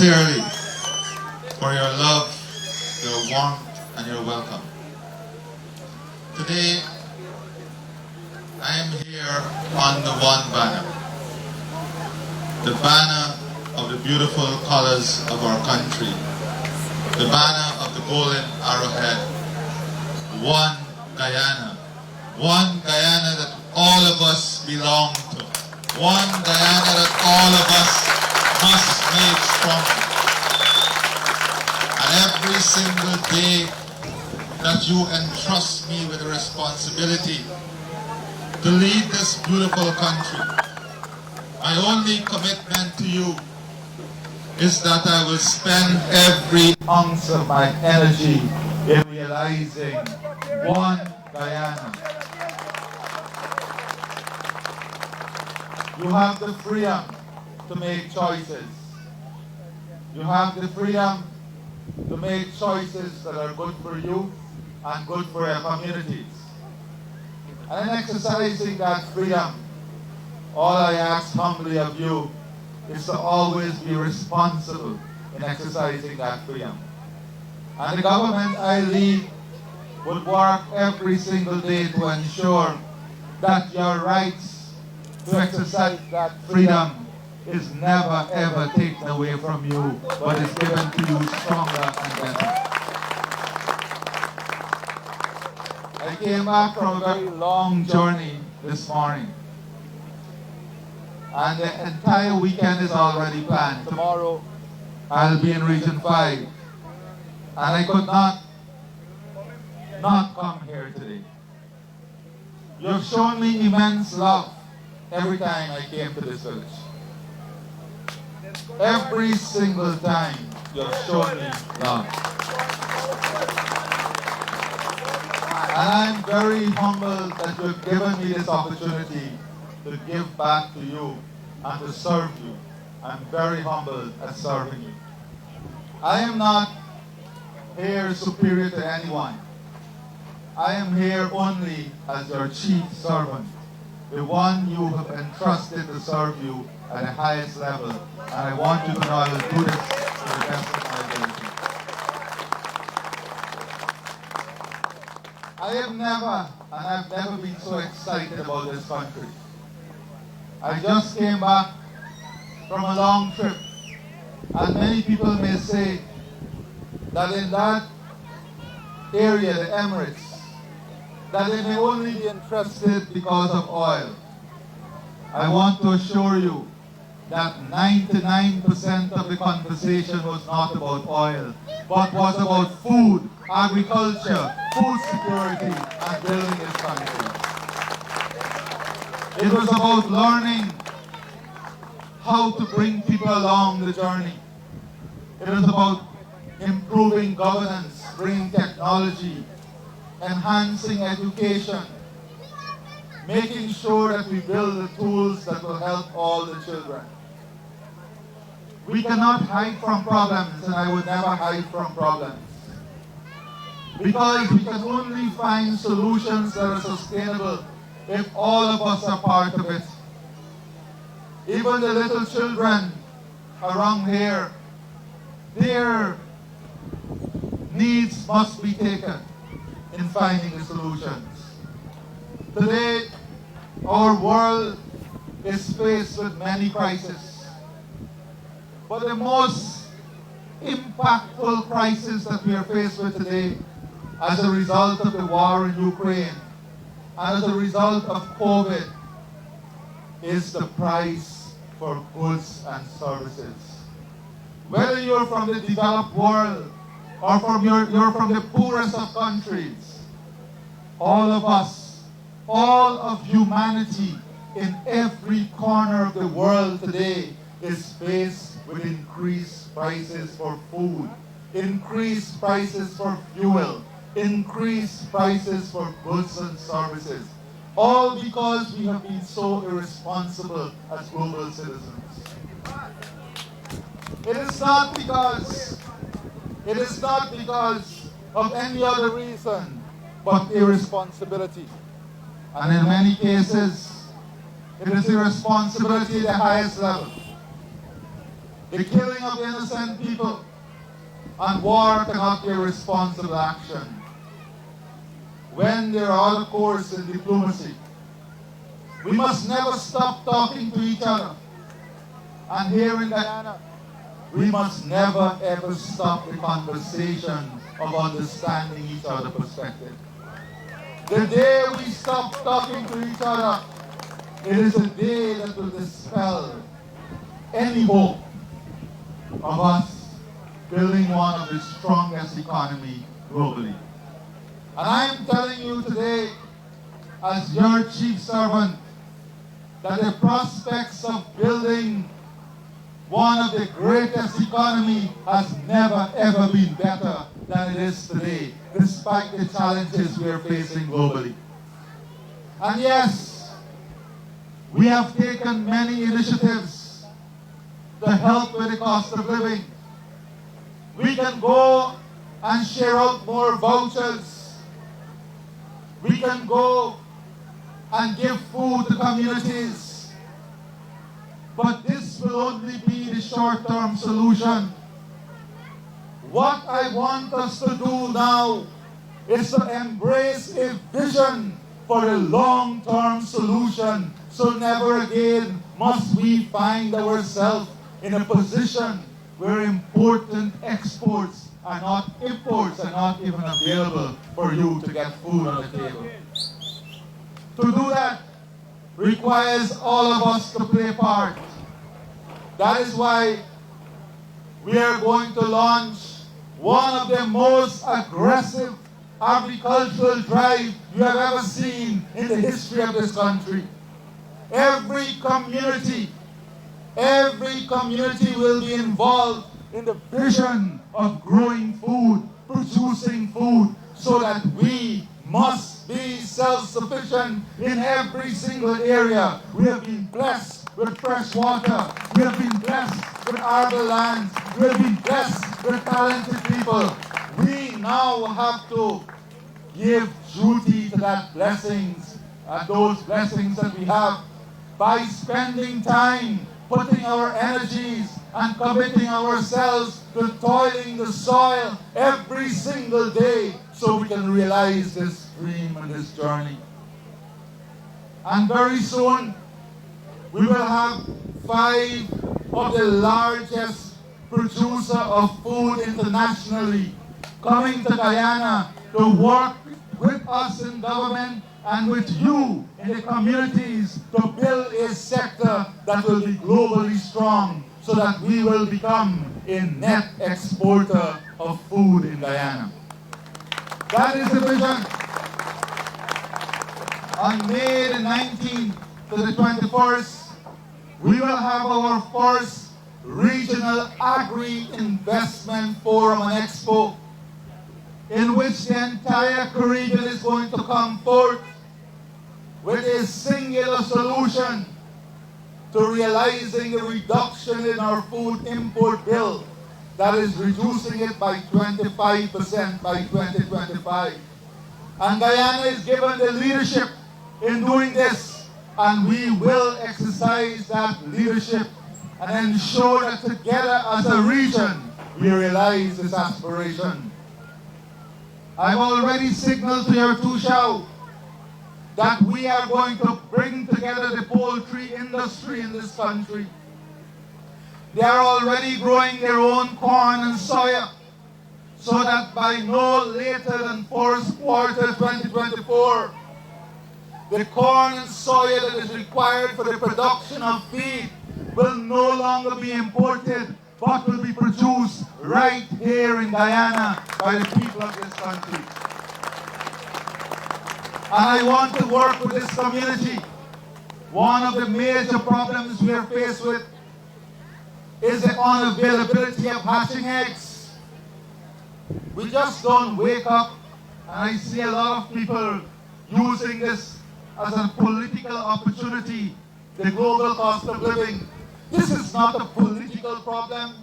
sincerely for your love, your warmth, and your welcome. Today, I am here on the one banner. The banner of the beautiful colors of our country. The banner of the golden arrowhead. One Guyana. One Guyana that all of us belong to. One Guyana that all of us must make stronger. And every single day that you entrust me with the responsibility to lead this beautiful country, my only commitment to you is that I will spend every ounce of my energy in realizing one Guyana. You have the freedom to make choices. You have the freedom to make choices that are good for you and good for your communities. And in exercising that freedom, all I ask humbly of you is to always be responsible in exercising that freedom. And the government I lead would work every single day to ensure that your rights to exercise that freedom is never ever taken away from you, but is given to you stronger and better. I came back from a very long journey this morning, and the entire weekend is already planned. Tomorrow I'll be in Region 5, and I could not come here today. You have shown me immense love every time I came to this village. Every single time you have shown me love. And I'm very humbled that you have given me this opportunity to give back to you and to serve you. I'm very humbled at serving you. I am not here superior to anyone. I am here only as your chief servant, the one you have entrusted to serve you at the highest level. And I want you to know I will do this to the best of my ability. I've never been so excited about this country. I just came back from a long trip, and many people may say that in that area, the Emirates, that they may only be interested because of oil. I want to assure you that 99% of the conversation was not about oil, but was about food, agriculture, food security, and building this country. It was about learning how to bring people along the journey. It was about improving governance, bringing technology, enhancing education, making sure that we build the tools that will help all the children. We cannot hide from problems, and I would never hide from problems. Because we can only find solutions that are sustainable if all of us are part of it. Even the little children around here, their needs must be taken in finding the solutions. Today, our world is faced with many crises. But the most impactful crisis that we are faced with today, as a result of the war in Ukraine, and as a result of COVID, is the price for goods and services. Whether you're from the developed world or you're from the poorest of countries, all of us, all of humanity in every corner of the world today is faced with increased prices for food, increased prices for fuel, increased prices for goods and services, all because we have been so irresponsible as global citizens. It is not because of any other reason but irresponsibility. And in many cases, it is irresponsibility at the highest level. the killing of innocent people, and war cannot be a responsible action. When they are out of course in diplomacy, we must never stop talking to each other. And here in Guyana, we must never ever stop the conversation of understanding each other's perspective. The day we stop talking to each other, it is a day that will dispel any hope of us building one of the strongest economies globally. And I'm telling you today, as your chief servant, that the prospects of building one of the greatest economies has never ever been better than it is today, despite the challenges we are facing globally. And yes, we have taken many initiatives to help with the cost of living. We can go and share out more vouchers. We can go and give food to communities. But this will only be the short-term solution. What I want us to do now is to embrace a vision for a long-term solution. So never again must we find ourselves in a position where important exports are not, imports are not even available for you to get food on the table. To do that requires all of us to play a part. That is why we are going to launch one of the most aggressive agricultural drives you have ever seen in the history of this country. Every community will be involved in the vision of growing food, producing food, so that we must be self-sufficient in every single area. We have been blessed with fresh water. We have been blessed with arable lands. We have been blessed with talented people. We now have to give duty to that blessings, those blessings that we have, by spending time, putting our energies and committing ourselves to toiling the soil every single day so we can realize this dream and this journey. And very soon, we will have 5 of the largest producers of food internationally coming to Guyana to work with us in government and with you in the communities to build a sector that will be globally strong so that we will become a net exporter of food in Guyana. That is the vision. On May the 19th to the 21st, we will have our first regional agri-investment forum and expo, in which the entire Caribbean is going to come forth with a singular solution to realizing the reduction in our food import bill, that is reducing it by 25% by 2025. And Guyana is given the leadership in doing this, and we will exercise that leadership and ensure that together as a region we realize this aspiration. I've already signaled to your Tushao that we are going to bring together the poultry industry in this country. They are already growing their own corn and soya, so that by no later than first quarter 2024, the corn and soya that is required for the production of feed will no longer be imported, but will be produced right here in Guyana by the people of this country. And I want to work with this community. One of the major problems we are faced with is the unavailability of hatching eggs. We just don't wake up, and I see a lot of people using this as a political opportunity, the global cost of living. This is not a political problem.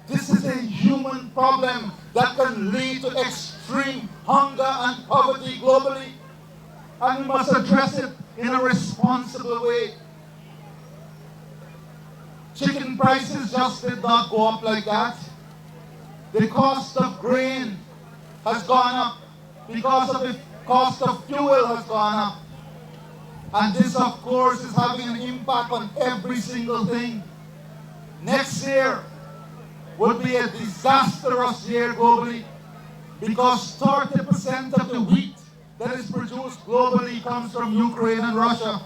This is a human problem that can lead to extreme hunger and poverty globally. And we must address it in a responsible way. Chicken prices just did not go up like that. The cost of grain has gone up because of the cost of fuel has gone up. And this, of course, is having an impact on every single thing. Next year will be a disastrous year globally because 30% of the wheat that is produced globally comes from Ukraine and Russia.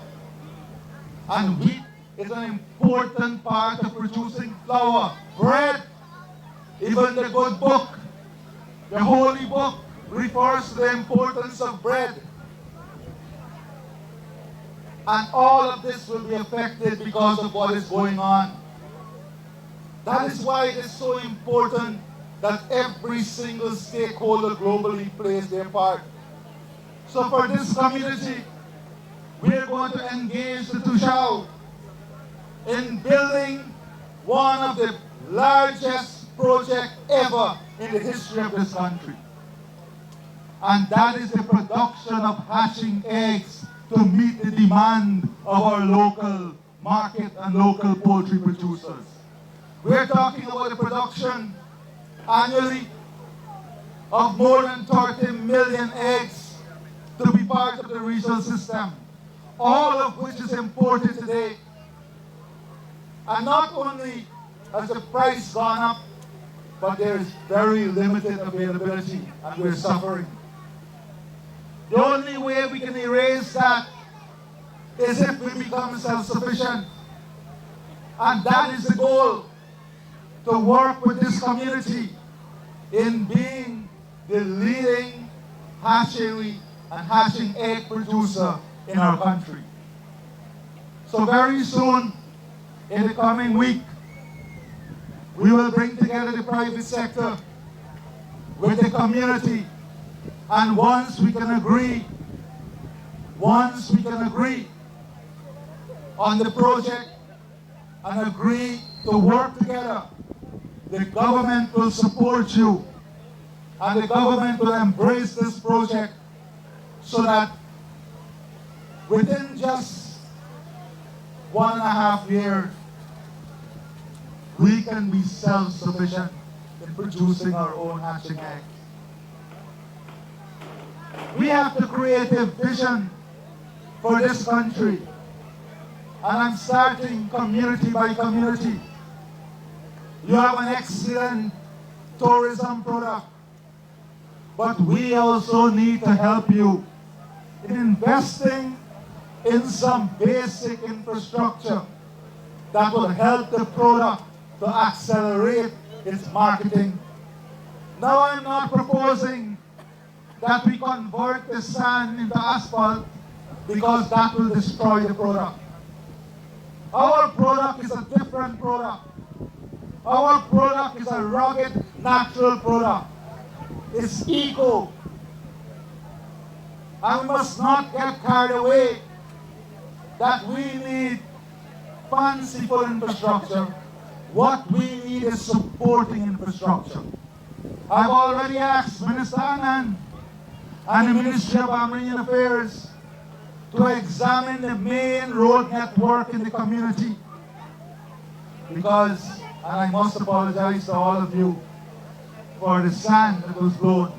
And wheat is an important part of producing flour, bread. Even the good book, the holy book, refers to the importance of bread. And all of this will be affected because of what is going on. That is why it is so important that every single stakeholder globally plays their part. So for this community, we are going to engage the Tushao in building one of the largest projects ever in the history of this country. And that is the production of hatching eggs to meet the demand of our local market and local poultry producers. We're talking about the production annually of more than 30 million eggs to be part of the regional system, all of which is imported today. And not only has the price gone up, but there is very limited availability and we're suffering. The only way we can erase that is if we become self-sufficient. And that is the goal, to work with this community in being the leading hatchery and hatching egg producer in our country. So very soon, in the coming week, we will bring together the private sector with the community, and once we can agree on the project and agree to work together, the government will support you and the government will embrace this project so that within just 1.5 years, we can be self-sufficient in producing our own hatching eggs. We have to create a vision for this country. And I'm starting community by community. You have an excellent tourism product, but we also need to help you in investing in some basic infrastructure that will help the product to accelerate its marketing. Now, I'm not proposing that we convert the sand into asphalt because that will destroy the product. Our product is a different product. Our product is a rugged, natural product. It's eco. And we must not get carried away that we need fanciful infrastructure. What we need is supporting infrastructure. I've already asked Minister Anand and the Ministry of Agrarian Affairs to examine the main road network in the community because, and I must apologize to all of you for the sand that was blown.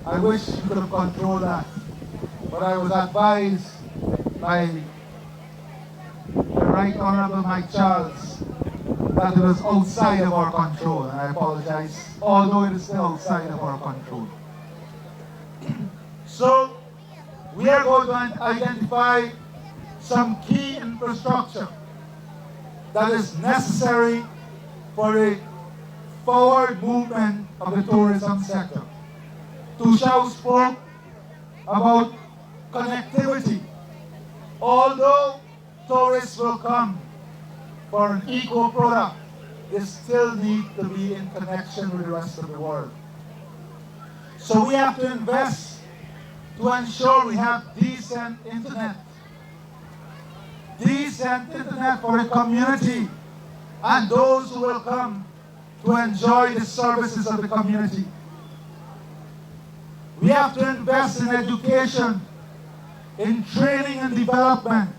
I wish you could have controlled that, but I was advised by the Right Honorable Mike Charles that it was outside of our control, and I apologize, although it is still outside of our control. So, we are going to identify some key infrastructure that is necessary for a forward movement of the tourism sector. Tushao spoke about connectivity. Although tourists will come for an eco product, they still need to be in connection with the rest of the world. So we have to invest to ensure we have decent internet. Decent internet for the community and those who will come to enjoy the services of the community. We have to invest in education, in training and development,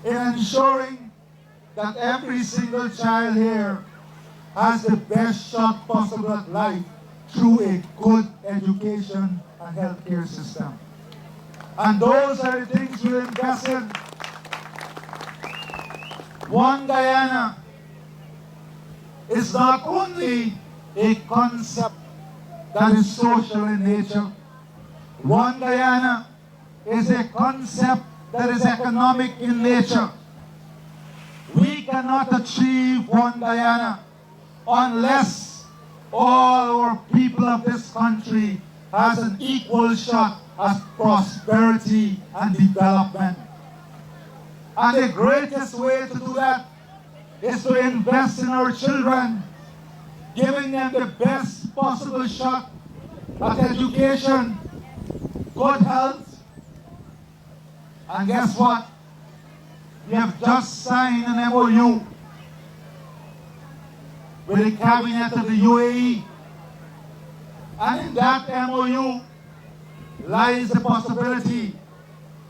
in ensuring that every single child here has the best shot possible at life through a good education and healthcare system. And those are the things we invest in. One Guyana is not only a concept that is social in nature. One Guyana is a concept that is economic in nature. We cannot achieve one Guyana unless all our people of this country has an equal shot at prosperity and development. And the greatest way to do that is to invest in our children, giving them the best possible shot at education, good health. And guess what? We have just signed an MOU with the cabinet of the UAE. And in that MOU lies the possibility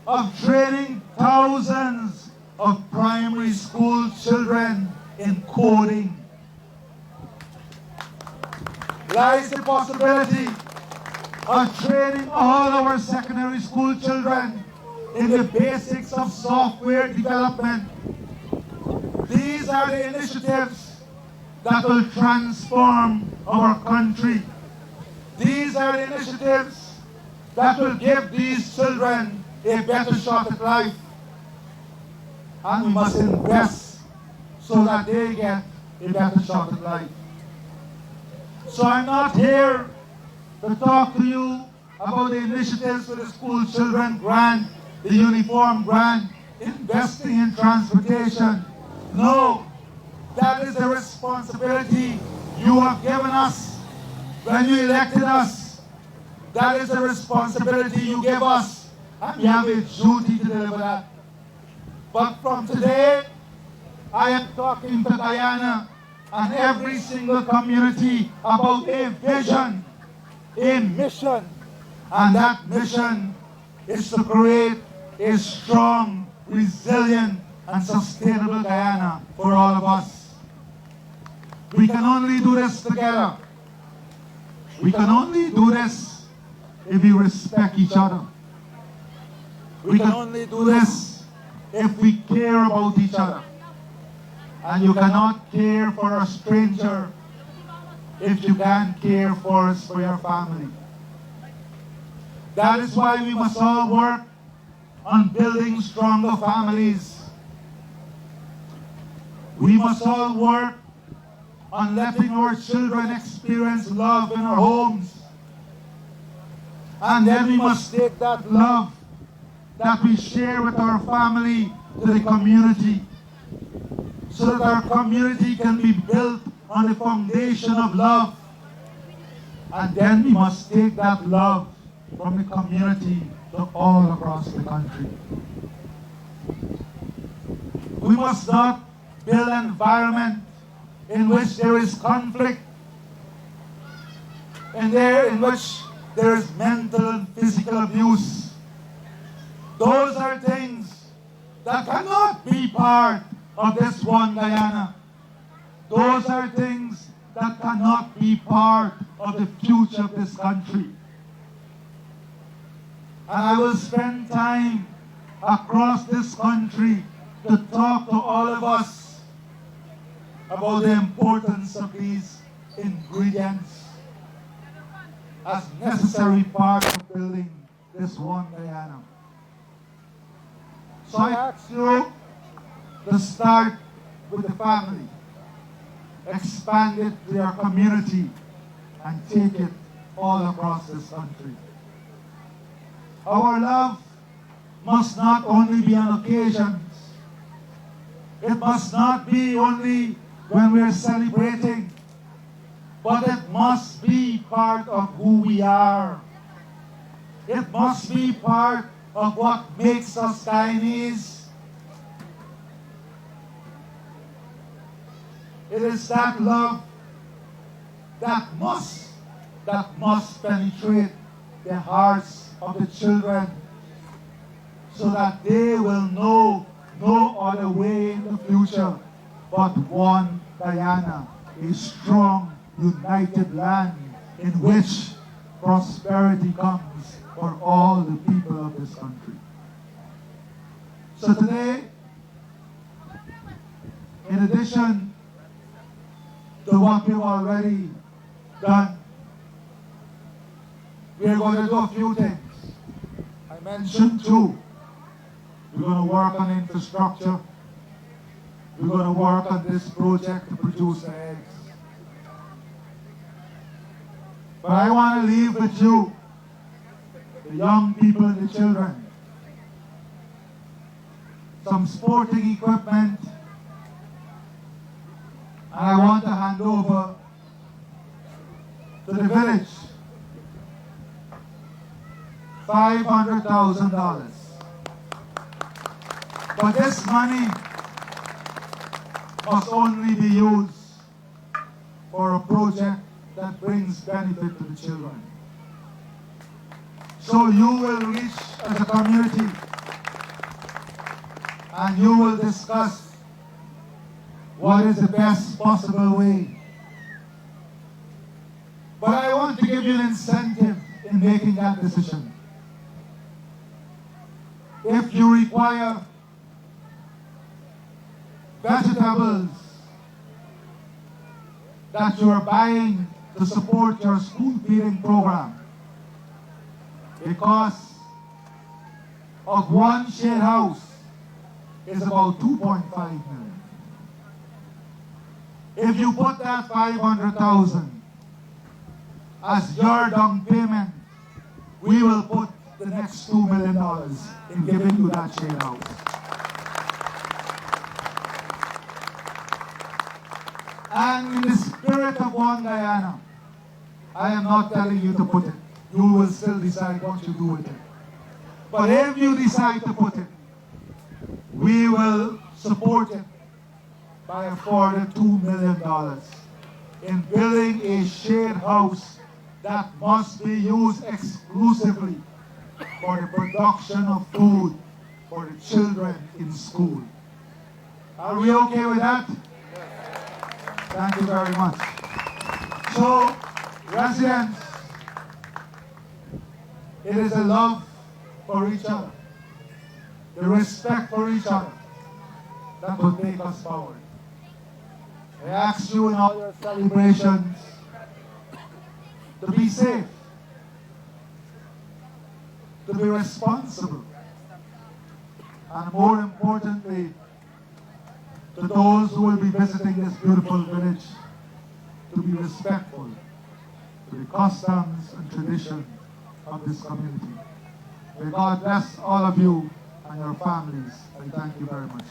of training thousands of primary school children in coding. Lies the possibility of training all our secondary school children in the basics of software development. These are the initiatives that will transform our country. These are the initiatives that will give these children a better shot at life. And we must invest so that they get a better shot at life. So I'm not here to talk to you about the initiatives for the school children grant, the uniform grant, investing in transportation. No, that is the responsibility you have given us when you elected us. That is the responsibility you gave us, and we have a duty to deliver that. But from today, I am talking to Guyana and every single community about a vision, a mission, and that mission is to create a strong, resilient, and sustainable Guyana for all of us. We can only do this together. We can only do this if we respect each other. We can only do this if we care about each other. And you cannot care for a stranger if you can't care for your family. That is why we must all work on building stronger families. We must all work on letting our children experience love in our homes. And then we must take that love that we share with our family to the community, so that our community can be built on the foundation of love. And then we must take that love from the community to all across the country. We must not build an environment in which there is conflict, and in which there is mental and physical abuse. Those are things that cannot be part of this one Guyana. Those are things that cannot be part of the future of this country. And I will spend time across this country to talk to all of us about the importance of these ingredients as necessary parts of building this one Guyana. So I ask you to start with the family, expand it to your community, and take it all across this country. Our love must not only be on occasions. It must not be only when we're celebrating, but it must be part of who we are. It must be part of what makes us Guyanese. It is that love that must penetrate the hearts of the children, so that they will know no other way in the future but one Guyana, a strong, united land in which prosperity comes for all the people of this country. So today, in addition to what we've already done, we're going to do a few things. I mentioned two. We're going to work on infrastructure. We're going to work on this project to produce the eggs. But I want to leave with you, the young people and the children, some sporting equipment, and I want to hand over to the village $500,000. But this money must only be used for a project that brings benefit to the children. So you will reach as a community and you will discuss what is the best possible way. But I want to give you an incentive in making that decision. If you require vegetables that you are buying to support your school feeding program, the cost of one shade house is about 2.5 million. If you put that 500,000 as your down payment, we will put the next $2 million in giving you that shade house. And in the spirit of one Guyana, I am not telling you to put it. You will still decide what you do with it. But if you decide to put it, we will support it by a further $2 million in building a shade house that must be used exclusively for the production of food for the children in school. Are we okay with that? Thank you very much. So, residents, it is a love for each other, the respect for each other that will take us forward. I ask you in all your celebrations to be safe, to be responsible, and more importantly, to those who will be visiting this beautiful village, to be respectful to the customs and tradition of this community. May God bless all of you and your families. I thank you very much.